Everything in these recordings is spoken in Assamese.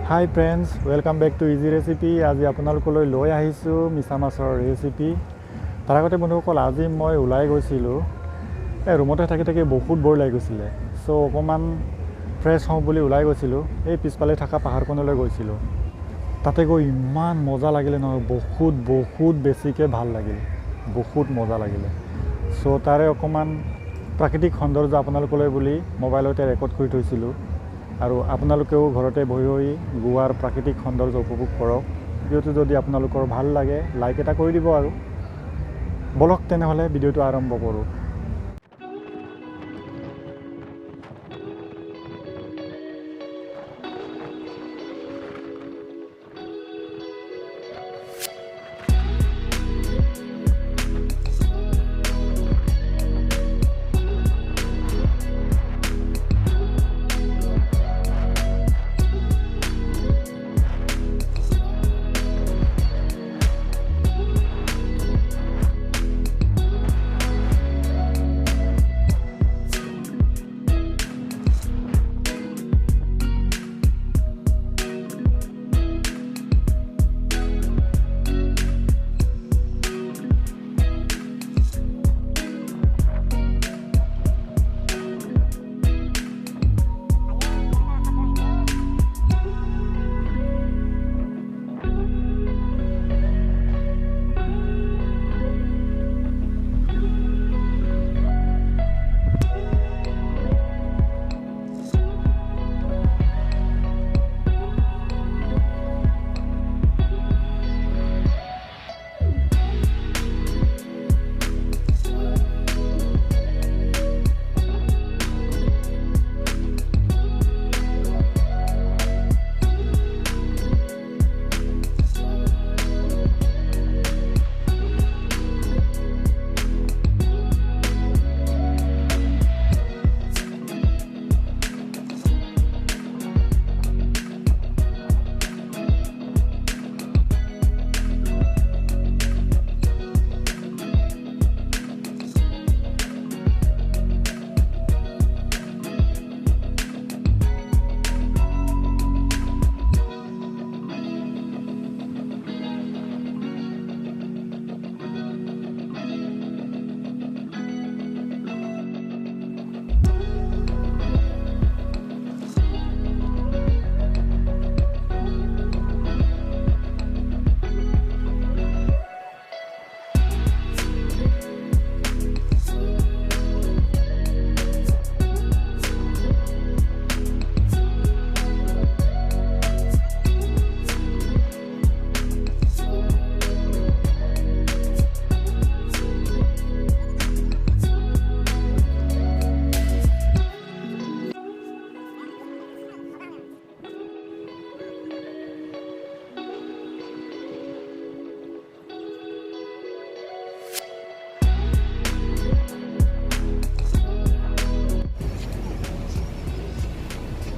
Hi friends, welcome back to Easy Recipe. আজি আপোনালোকলৈ লৈ আহিছো মিছা মাছৰ ৰেচিপি। তাৰ আগতে বন্ধুসকল আজি মই ওলাই গৈছিলোঁ। ৰুমতে থাকি বহুত বৰ লাগি গৈছিলে। সো অকমান ফ্ৰেছ হওঁ বুলি ওলাই গৈছিলোঁ। এই পিছফালে থকা পাহাৰখনলৈ গৈছিলোঁ। তাতে গৈ ইমান মজা লাগিলে নহয়, বহুত বেছিকৈ ভাল লাগিল। বহুত মজা লাগিলে। সো তাৰে অকমান প্ৰাকৃতিক সৌন্দৰ্য আপোনালোকলৈ বুলি মোবাইলতে ৰেকৰ্ড কৰি থৈছিলোঁ। আৰু আপোনালোকেও ঘৰতে বহি গোৱাৰ প্ৰাকৃতিক সৌন্দৰ্য উপভোগ কৰক। ভিডিঅ'টো যদি আপোনালোকৰ ভাল লাগে লাইক এটা কৰি দিব আৰু বলক তেনেহ'লে ভিডিঅ'টো আৰম্ভ কৰোঁ।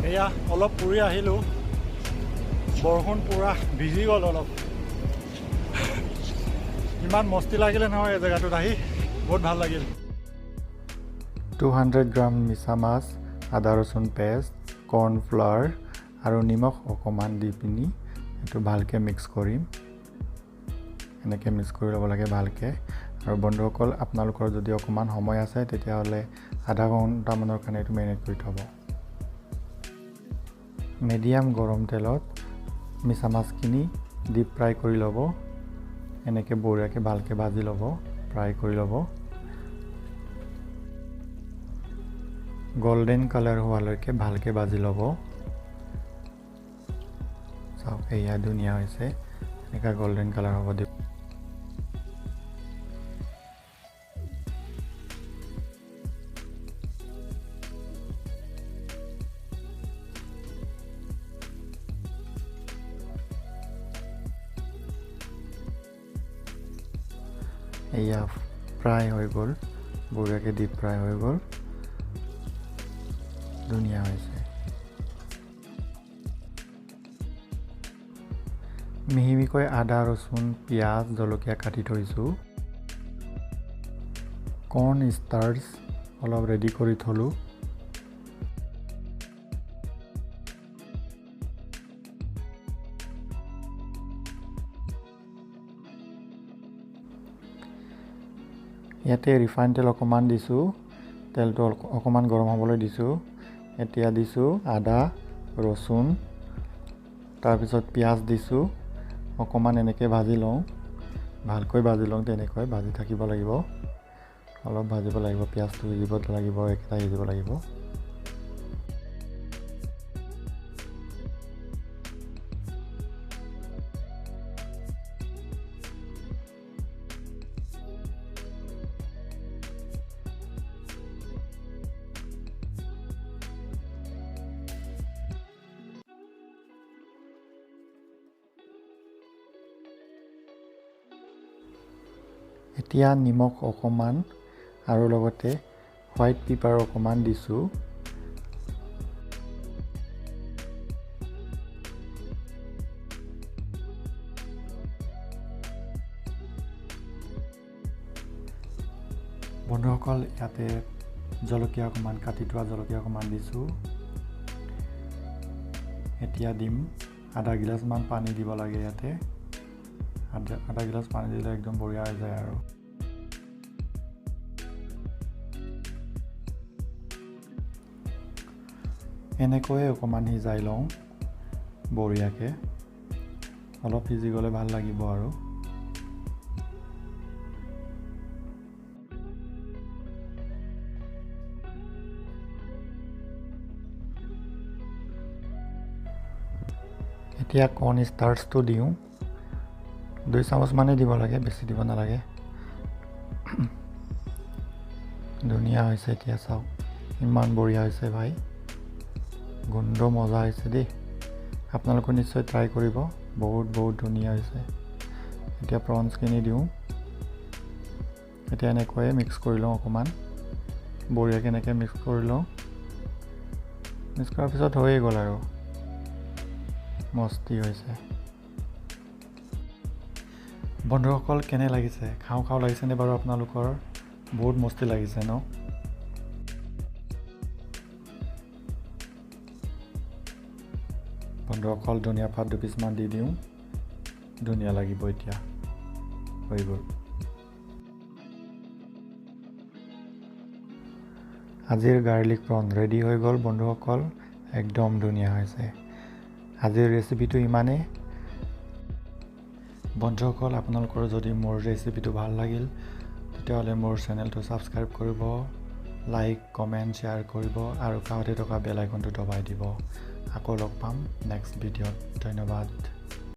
এয়া অলপ ফুৰি আহিলোঁ। বৰষুণ পুৰা ভিজি গ'ল অলপ। ইমান মস্তি লাগিলে নহয় এই জেগাটোত আহি, বহুত ভাল লাগিল। 200 গ্ৰাম মিছা মাছ, আদা ৰচুন পেষ্ট, কৰ্ণফ্লাৱাৰ আৰু নিমখ অকণমান দি পিনি এইটো ভালকৈ মিক্স কৰিম। এনেকৈ মিক্স কৰি ল'ব লাগে ভালকৈ। আৰু বন্ধুসকল আপোনালোকৰ যদি অকণমান সময় আছে তেতিয়াহ'লে আধা ঘণ্টামানৰ কাৰণে এইটো মেৰিনেট কৰি থ'ব। মিডিয়াম গৰম তেলত মিছা মাছখিনি ডিপ ফ্ৰাই কৰি ল'ব। এনেকৈ বঢ়িয়াকৈ ভালকৈ ভাজি ল'ব, ফ্ৰাই কৰি ল'ব। গল্ডেন কালাৰ হোৱালৈকে ভালকৈ ভাজি ল'ব। চাওক এয়া ধুনীয়া হৈছে, এনেকৈ গল্ডেন কালাৰ হ'ব দিব। এয়া ফ্ৰাই হৈ গ'ল, বঢ়িয়াকৈ ডিপ ফ্ৰাই হৈ গ'ল, ধুনীয়া হৈছে। মিহিমিকৈ আদা ৰচুন পিঁয়াজ জলকীয়া কাটি থৈছোঁ। কৰ্ণ ষ্টাৰ্চ অলপ ৰেডি কৰি থলোঁ। ইয়াতে ৰিফাইন তেল অকণমান দিছোঁ, তেলটো অকণমান গৰম হ'বলৈ দিছোঁ। এতিয়া দিছোঁ আদা, ৰচুন, তাৰপিছত পিঁয়াজ দিছোঁ। অকণমান এনেকৈ ভাজি লওঁ, ভালকৈ ভাজি লওঁ, তেনেকৈ ভাজি থাকিব লাগিব। অলপ ভাজিব লাগিব, পিঁয়াজটো সিজিব লাগিব, একেটা সিজিব লাগিব। এতিয়া নিমখ অকণমান আৰু লগতে হোৱাইট পেপাৰ অকণমান দিছোঁ। বন্ধুসকল, ইয়াতে জলকীয়া অকণমান, কাটি থোৱা জলকীয়া অকণমান দিছোঁ। এতিয়া দিম আধা গিলাচমান পানী দিব লাগে। ইয়াতে আধা গিলাচ পানী দিলে একদম বঢ়িয়া হৈ যায়। আৰু এনেকৈয়ে অকণমান সিজাই লওঁ বঢ়িয়াকৈ। অলপ সিজি গ'লে ভাল লাগিব। আৰু এতিয়া কৰ্ণ ষ্টাৰ্চটো দিওঁ। 2 চামুচমানেই দিব লাগে, বেছি দিব নালাগে। ধুনীয়া হৈছে। এতিয়া চাওক, ইমান বঢ়িয়া হৈছে ভাই, গোন্ধ মজা হৈছে দেই। আপোনালোকে নিশ্চয় ট্ৰাই কৰিব, বহুত ধুনীয়া হৈছে। এতিয়া প্ৰনছখিনি দিওঁ। এতিয়া এনেকৈয়ে মিক্স কৰি লওঁ অকণমান, বঢ়িয়াকৈ এনেকৈ মিক্স কৰি লওঁ। মিক্স কৰাৰ পিছত হৈয়ে গ'ল আৰু মস্তি হৈছে। বন্ধুসকল, কেনে লাগিছে? খাওঁ লাগিছেনে বাৰু আপোনালোকৰ? বহুত মস্তি লাগিছে ন? বন্ধুসকল, ধনিয়া পাত 2 পিচমান দি দিওঁ, ধুনীয়া লাগিব। এতিয়া হৈ গ'ল। আজিৰ গাৰ্লিক প্ৰন ৰেডি হৈ গ'ল বন্ধুসকল, একদম ধুনীয়া হৈছে। আজিৰ ৰেচিপিটো ইমানেই। বন্ধুসকল, আপোনালোকৰ যদি মোৰ ৰেচিপিটো ভাল লাগিল, তেতিয়াহ'লে মোৰ চেনেলটো ছাবস্ক্ৰাইব কৰিব, লাইক, কমেণ্ট, শ্বেয়াৰ কৰিব আৰু কাষতে থকা বেল আইকনটো দবাই দিব। আকৌ লগ পাম নেক্সট ভিডিঅ'ত। ধন্যবাদ।